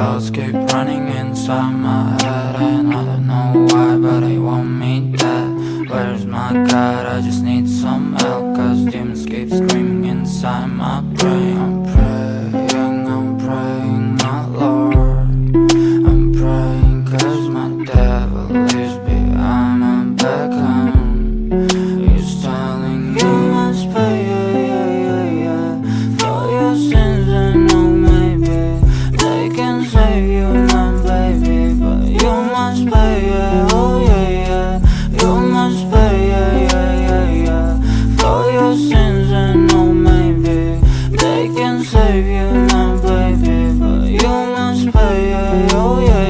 thoughts keep running inside my head, and I don't know why, but I want me dead. Where's my God? I just need some help, cause demons keep screaming inside my brain. I'm praying, my Lord. I'm praying cause my devil is behind my back home. He's telling you must pay, for your sins, and no maybe they can save you, my baby, but you must pay, oh yeah, you must pay, for your sins, and no maybe they can save you, my baby, but you must pay, oh yeah.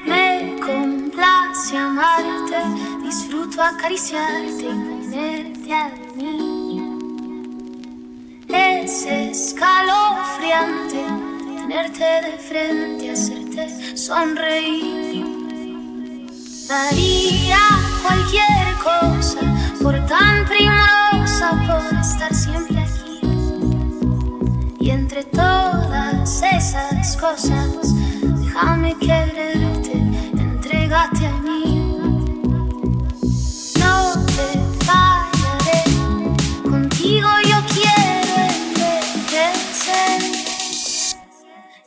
Me complace amarte, disfruto acariciarte y ponerte a dormir. Es escalofriante tenerte de frente, hacerte sonreír. Daría cualquier cosa por tan primorosa, por estar siempre aquí. Y entre todas esas cosas, déjame quererte, entrégate a mí. No te fallaré, contigo yo quiero envejecer.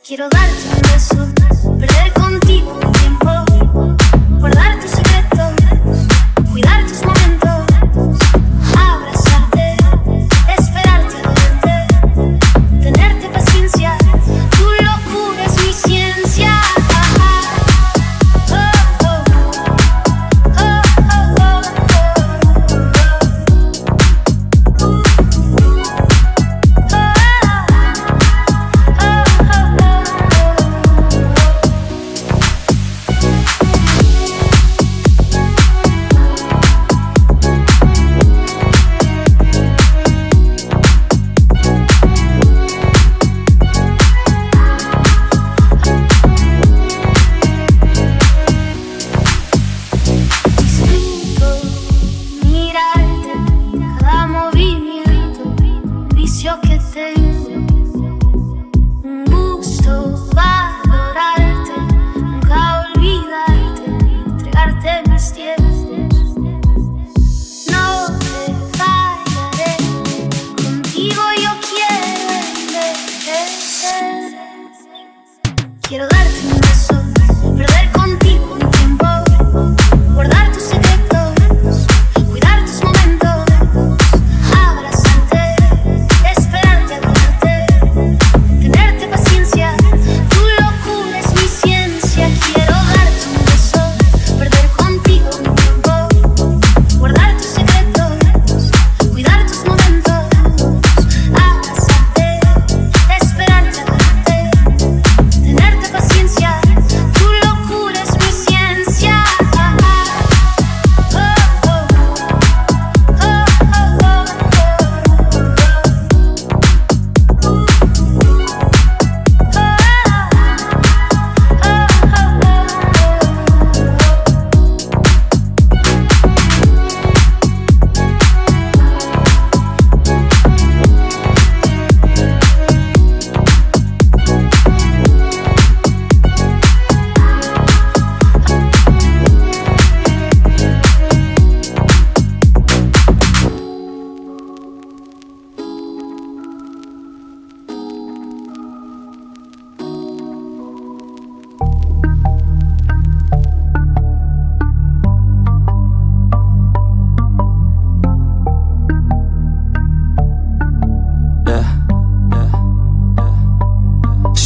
Quiero darte un beso, perder contigo un tiempo, guardar tus secretos, cuidar tus momentos, abrazarte, esperarte a verte, tenerte paciencia. Tu locura es mi ciencia. Quiero darte un beso, perder contigo un tiempo, guardar tus secretos, cuidar tus momentos, abrazarte, esperarte a verte, tenerte paciencia. Tu locura es mi ciencia. Quiero darte un beso, perder contigo un tiempo, guardar tus secretos, cuidar tus momentos, abrazarte, esperarte a verte, tenerte paciencia. Tu locura es mi ciencia.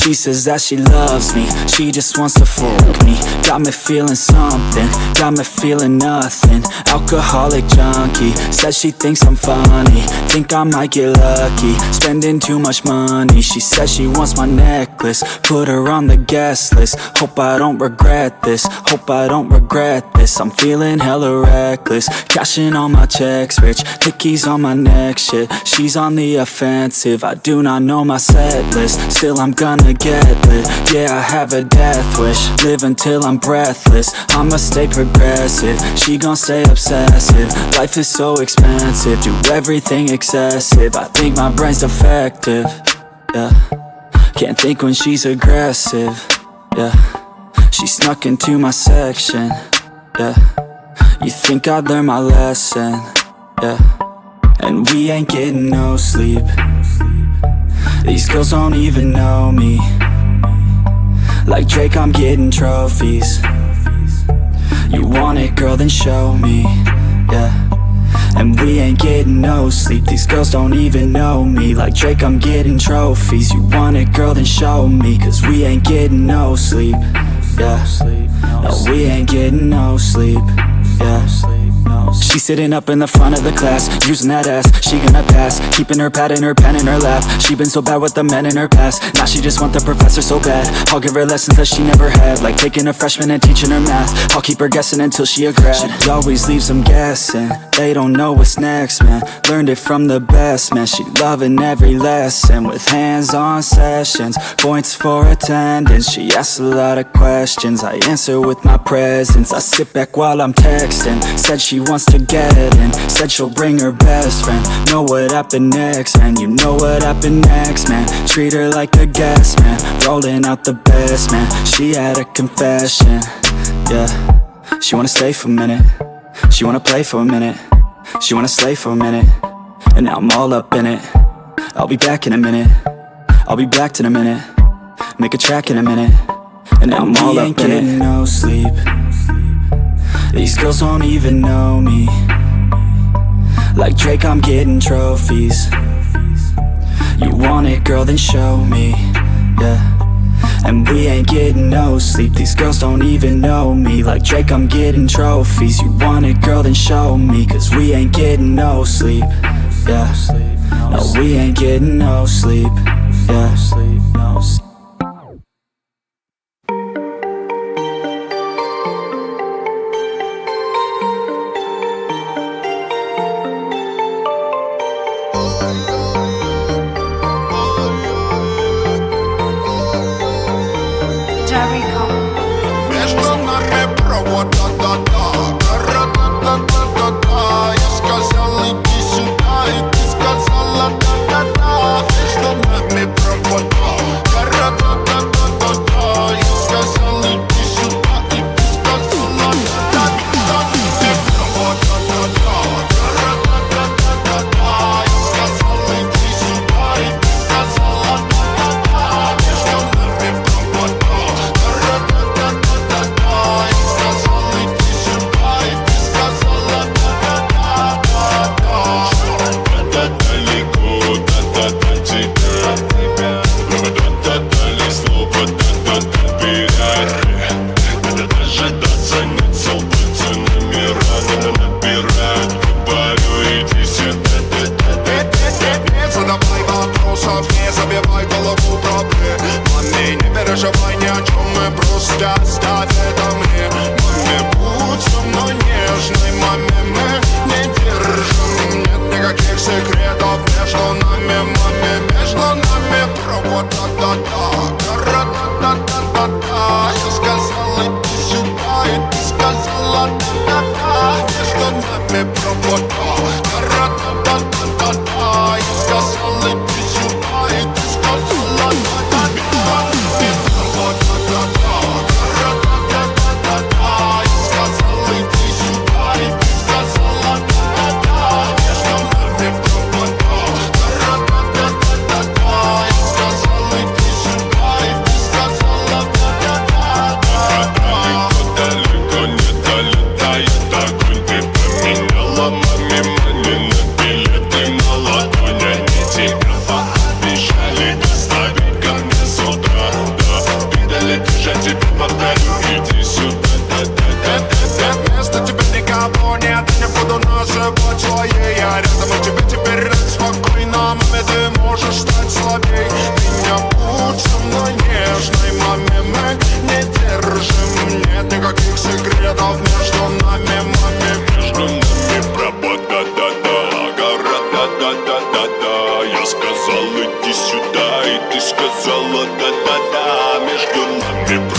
She says that she loves me, she just wants to fuck me. Got me feeling something, got me feeling nothing. Alcoholic junkie, says she thinks I'm funny. Think I might get lucky, spending too much money. She says she wants my necklace, put her on the guest list. Hope I don't regret this, hope I don't regret this. I'm feeling hella reckless, cashing all my checks rich. Hickeys on my neck, shit, she's on the offensive. I do not know my set list, still I'm gonna get lit. Yeah, I have a death wish. Live until I'm breathless. I'ma stay progressive. She gon' stay obsessive. Life is so expensive. Do everything excessive. I think my brain's defective. Yeah. Can't think when she's aggressive. Yeah. She snuck into my section. Yeah. You think I'd learn my lesson. Yeah. And we ain't getting no sleep. These girls don't even know me. Like Drake, I'm getting trophies. You want it, girl, then show me. Yeah. And we ain't getting no sleep. These girls don't even know me. Like Drake, I'm getting trophies. You want it, girl, then show me. Cause we ain't getting no sleep. Yeah. No, we ain't getting no sleep. Yeah. She's sitting up in the front of the class, using that ass, she gonna pass. Keeping her pad and her pen in her lap. She been so bad with the men in her past. Now she just want the professor so bad. I'll give her lessons that she never had, like taking a freshman and teaching her math. I'll keep her guessing until she a grad. She always leaves them guessing. They don't know what's next, man. Learned it from the best, man. She loving every lesson with hands-on sessions. Points for attendance. She asks a lot of questions. I answer with my presence. I sit back while I'm texting. Said she wants to get in. Said she'll bring her best friend. Know what happened next, man. You know what happened next, man. Treat her like a guest, man. Rolling out the best, man. She had a confession. Yeah. She wanna stay for a minute. She wanna play for a minute. She wanna slay for a minute. And now I'm all up in it. I'll be back in a minute. I'll be back in a minute. Make a track in a minute. And now I'm all up in it. No sleep. These girls don't even know me. Like Drake, I'm getting trophies. You want it, girl, then show me. Yeah. And we ain't getting no sleep. These girls don't even know me. Like Drake, I'm getting trophies. You want it, girl, then show me. Cause we ain't getting no sleep. Yeah. No, we ain't getting no sleep. Yeah. No sleep. Между нами провода, да-да, ра-да-да-да-да-да. Я сказал, иди сюда, и ты сказала, да-да-да. Между нами провода, ра-да-да-да-да-да. Я сказал, иди сюда, и ты сказала, да-да-да. Провода, да-да, ра-да-да-да-да-да. Я сказал, иди сюда, и ты сказала, да-да-да. Между нами провода. Не забивай голову проблемами. Не переживай ни о чем, мы просто оставь это мне. Маме, будь со мной нежной, маме, мы не держим. Нет никаких секретов между нами, маме. Между нами провод, да-да-да, ра-да-да-да-да-да. Я сказал, иди сюда, и ты сказала, да-да-да. Между нами провод, ра-да-да-да-да-да. Я сказал, иди сюда, и ты сказала, да-да-да. Провод, да-да-да, ра-да-да-да-да-да. Я сказал, иди сюда, и ты сказала, да-да-да. Между нами провод, ра-да-да-да-да-да. Я сказал, иди сюда, и ты сказала, да-да-да. Далеко не долетает огонь, ты поменяла мою И